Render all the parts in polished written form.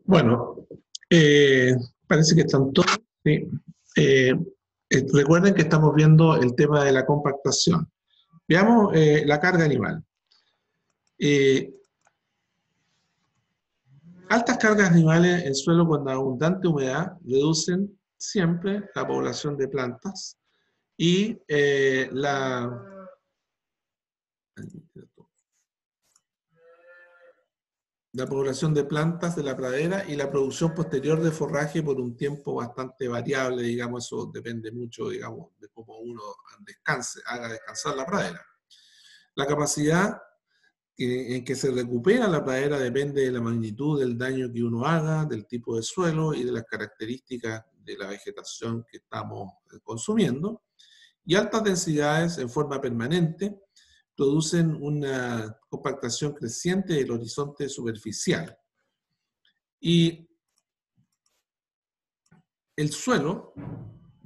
Bueno, parece que están todos. Sí. Eh, Recuerden que estamos viendo el tema de la compactación. Veamos la carga animal. Eh, Altas cargas animales en suelo con abundante humedad reducen siempre la población de plantas y la población de plantas de la pradera y la producción posterior de forraje por un tiempo bastante variable, digamos, eso depende mucho, digamos, de cómo uno haga descansar la pradera. La capacidad en que se recupera la pradera depende de la magnitud del daño que uno haga, del tipo de suelo y de las características de la vegetación que estamos consumiendo. Y altas densidades en forma permanente producen una compactación creciente del horizonte superficial. Y el suelo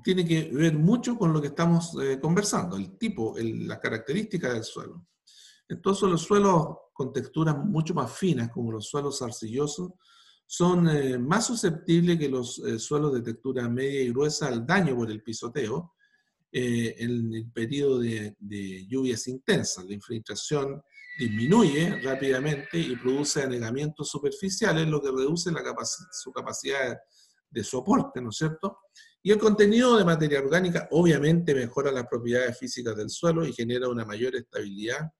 tiene que ver mucho con lo que estamos conversando, el tipo, las características del suelo. Entonces los suelos con texturas mucho más finas, como los suelos arcillosos, son más susceptibles que los suelos de textura media y gruesa al daño por el pisoteo en el periodo de lluvias intensas. La infiltración disminuye rápidamente y produce anegamientos superficiales, lo que reduce su capacidad de soporte, ¿no es cierto? Y el contenido de materia orgánica obviamente mejora las propiedades físicas del suelo y genera una mayor estabilidad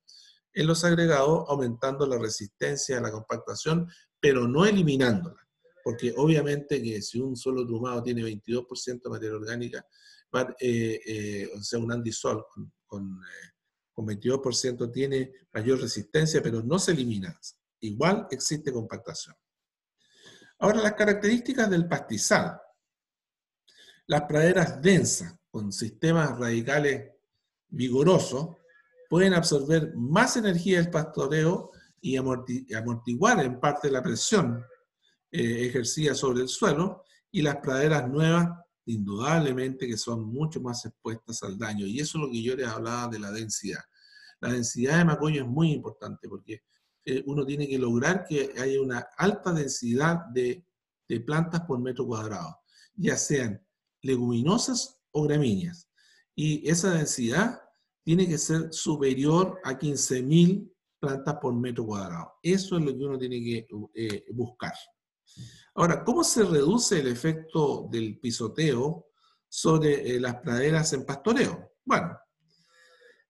en los agregados, aumentando la resistencia a la compactación, pero no eliminándola. Porque obviamente que si un suelo trumado tiene 22% de materia orgánica, o sea, un andisol con 22% tiene mayor resistencia, pero no se elimina. Igual existe compactación. Ahora, las características del pastizal. Las praderas densas, con sistemas radicales vigorosos, pueden absorber más energía del pastoreo y amortiguar en parte la presión ejercida sobre el suelo, y las praderas nuevas, indudablemente que son mucho más expuestas al daño. Y eso es lo que yo les hablaba de la densidad. La densidad de macoño es muy importante porque uno tiene que lograr que haya una alta densidad de plantas por metro cuadrado, ya sean leguminosas o gramíneas. Y esa densidad tiene que ser superior a 15.000 plantas por metro cuadrado. Eso es lo que uno tiene que buscar. Ahora, ¿cómo se reduce el efecto del pisoteo sobre las praderas en pastoreo? Bueno,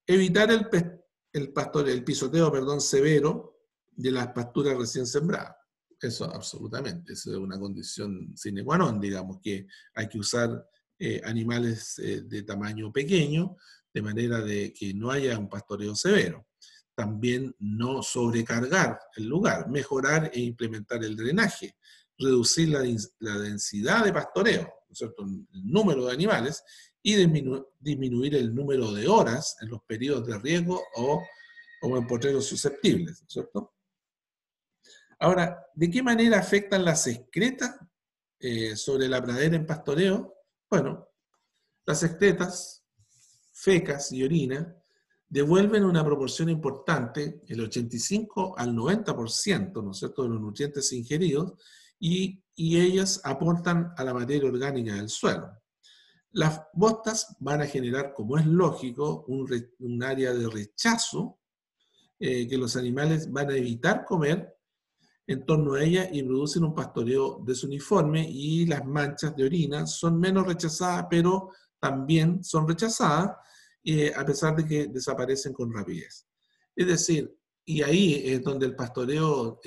evitar el pisoteo, perdón, severo de las pasturas recién sembradas. Eso absolutamente, eso es una condición sine qua non, digamos, que hay que usar animales de tamaño pequeño, de manera de que no haya un pastoreo severo. También no sobrecargar el lugar, mejorar e implementar el drenaje, reducir la densidad de pastoreo, ¿no es cierto?, el número de animales, y disminuir el número de horas en los periodos de riego o en potreros susceptibles, ¿no es cierto? Ahora, ¿de qué manera afectan las excretas sobre la pradera en pastoreo? Bueno, las excretas, fecas y orina devuelven una proporción importante, el 85 al 90%, ¿no es cierto?, de los nutrientes ingeridos, y ellas aportan a la materia orgánica del suelo. Las bostas van a generar, como es lógico, un área de rechazo que los animales van a evitar comer en torno a ella y producen un pastoreo desuniforme, y las manchas de orina son menos rechazadas, pero también son rechazadas a pesar de que desaparecen con rapidez. Es decir, y ahí es donde el pastoreo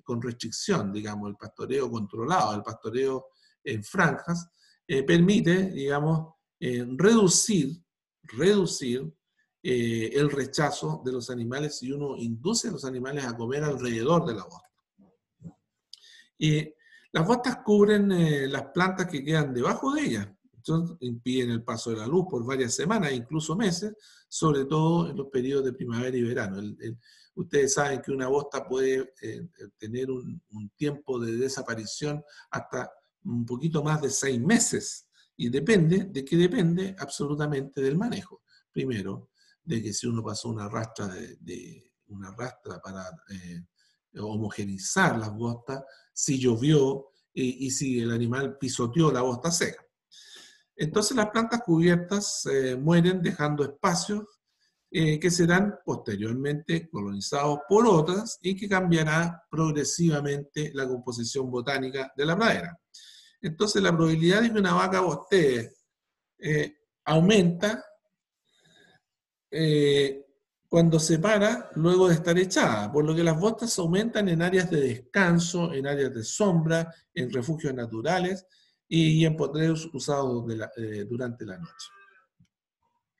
con restricción, digamos, el pastoreo controlado, el pastoreo en franjas, permite, digamos, reducir el rechazo de los animales, y uno induce a los animales a comer alrededor de la bosta. Y las bostas cubren las plantas que quedan debajo de ellas. Entonces, impiden el paso de la luz por varias semanas, incluso meses, sobre todo en los periodos de primavera y verano. Ustedes saben que una bosta puede tener un tiempo de desaparición hasta un poquito más de 6 meses. Y ¿de qué depende? Absolutamente del manejo. Primero, de que si uno pasó una rastra una rastra para homogeneizar las bostas, si llovió y si el animal pisoteó la bosta seca. Entonces las plantas cubiertas mueren dejando espacios que serán posteriormente colonizados por otras y que cambiará progresivamente la composición botánica de la pradera. Entonces la probabilidad de que una vaca bostee aumenta cuando se para luego de estar echada, por lo que las bostas aumentan en áreas de descanso, en áreas de sombra, en refugios naturales y en potreros usados durante la noche.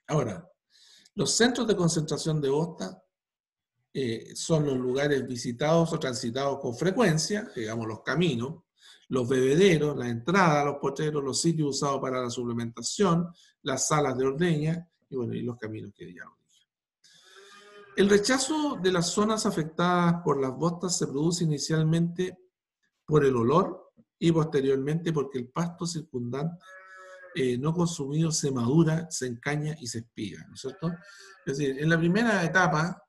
Ahora, los centros de concentración de bostas son los lugares visitados o transitados con frecuencia, digamos los caminos, los bebederos, la entrada a los potreros, los sitios usados para la suplementación, las salas de ordeña y, bueno, y los caminos que ya lo dije. El rechazo de las zonas afectadas por las bostas se produce inicialmente por el olor y posteriormente porque el pasto circundante no consumido se madura, se encaña y se espiga, ¿no es cierto? Es decir, en la primera etapa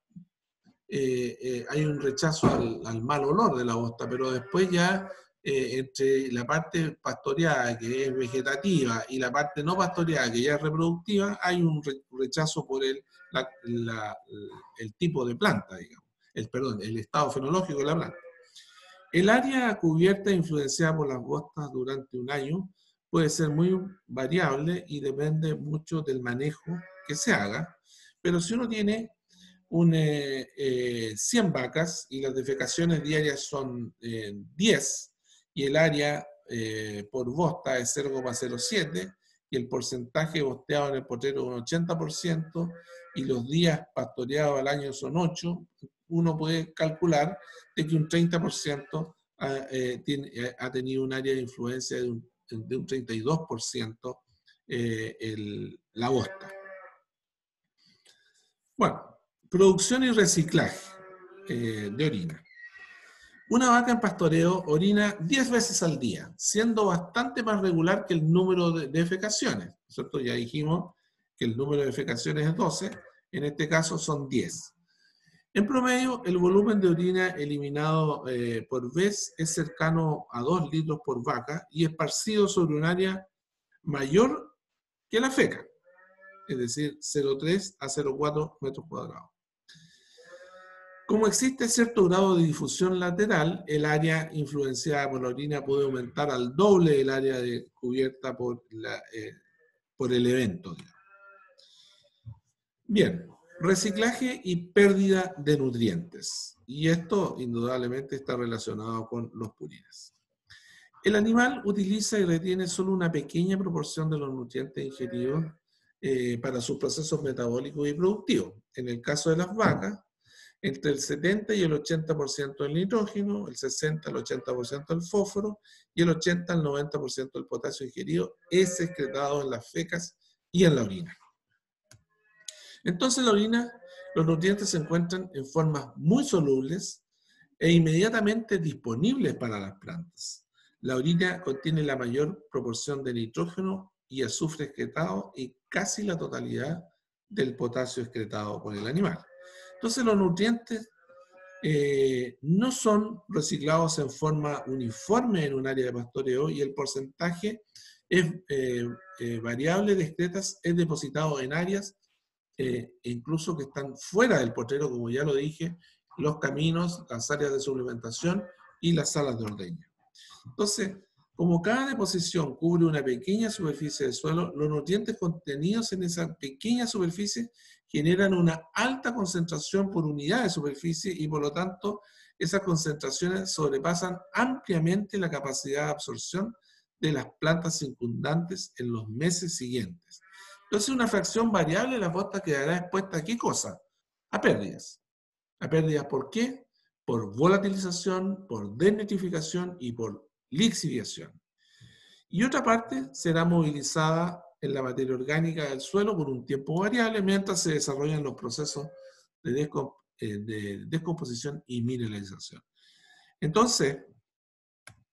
hay un rechazo al mal olor de la bosta, pero después ya entre la parte pastoreada, que es vegetativa, y la parte no pastoreada, que ya es reproductiva, hay un rechazo por el tipo de planta, digamos, el estado fenológico de la planta. El área cubierta e influenciada por las bostas durante un año puede ser muy variable y depende mucho del manejo que se haga, pero si uno tiene 100 vacas y las defecaciones diarias son 10 y el área por bosta es 0,07 y el porcentaje bosteado en el potrero es un 80% y los días pastoreados al año son 8, uno puede calcular de que un 30% ha tenido un área de influencia de un 32% la bosta. Bueno, producción y reciclaje de orina. Una vaca en pastoreo orina 10 veces al día, siendo bastante más regular que el número de defecaciones, ¿cierto? Ya dijimos que el número de defecaciones es 12, en este caso son 10. En promedio, el volumen de orina eliminado por vez es cercano a 2 litros por vaca y esparcido sobre un área mayor que la feca, es decir, 0,3 a 0,4 metros cuadrados. Como existe cierto grado de difusión lateral, el área influenciada por la orina puede aumentar al doble del área cubierta por el evento. Bien, reciclaje y pérdida de nutrientes. Y esto indudablemente está relacionado con los purines. El animal utiliza y retiene solo una pequeña proporción de los nutrientes ingeridos para sus procesos metabólicos y productivos. En el caso de las vacas, entre el 70 y el 80% del nitrógeno, el 60 al 80% del fósforo y el 80 al 90% del potasio ingerido es excretado en las fecas y en la orina. Entonces en la orina los nutrientes se encuentran en formas muy solubles e inmediatamente disponibles para las plantas. La orina contiene la mayor proporción de nitrógeno y azufre excretado y casi la totalidad del potasio excretado por el animal. Entonces los nutrientes no son reciclados en forma uniforme en un área de pastoreo y el porcentaje variable de excretas es depositado en áreas incluso que están fuera del potrero, como ya lo dije, los caminos, las áreas de suplementación y las salas de ordeña. Entonces, como cada deposición cubre una pequeña superficie de suelo, los nutrientes contenidos en esa pequeña superficie generan una alta concentración por unidad de superficie y por lo tanto esas concentraciones sobrepasan ampliamente la capacidad de absorción de las plantas circundantes en los meses siguientes. Entonces una fracción variable de la bosta quedará expuesta a ¿qué cosa? A pérdidas. ¿A pérdidas por qué? Por volatilización, por desnitrificación y por lixiviación. Y otra parte será movilizada en la materia orgánica del suelo por un tiempo variable mientras se desarrollan los procesos de descomposición y mineralización. Entonces,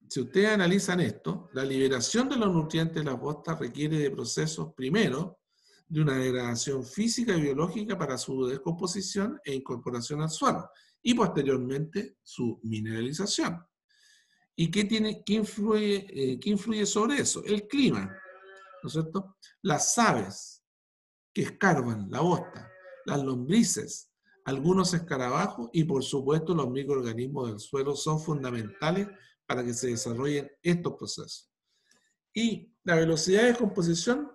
si ustedes analizan esto, la liberación de los nutrientes de las bostas requiere de procesos, primero, de una degradación física y biológica para su descomposición e incorporación al suelo, y posteriormente su mineralización. ¿Y qué influye sobre eso? El clima, ¿no es cierto? Las aves que escarban la bosta, las lombrices, algunos escarabajos y por supuesto los microorganismos del suelo son fundamentales para que se desarrollen estos procesos. Y la velocidad de descomposición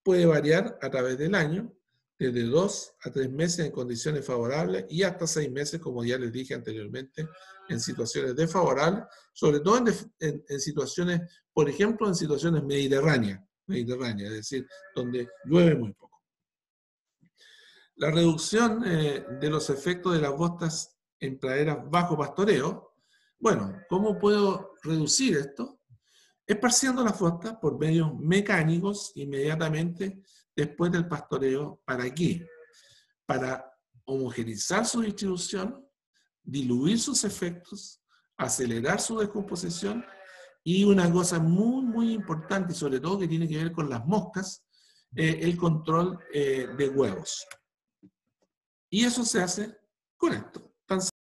puede variar a través del año, desde 2 a 3 meses en condiciones favorables y hasta 6 meses, como ya les dije anteriormente, en situaciones desfavorables, sobre todo en situaciones, por ejemplo, en situaciones mediterráneas, es decir, donde llueve muy poco. La reducción de los efectos de las bostas en praderas bajo pastoreo. Bueno, ¿cómo puedo reducir esto? Esparciendo las bostas por medios mecánicos inmediatamente después del pastoreo. ¿Para qué? Para homogeneizar su distribución, diluir sus efectos, acelerar su descomposición y una cosa muy, muy importante y sobre todo que tiene que ver con las moscas, el control de huevos. Y eso se hace con esto.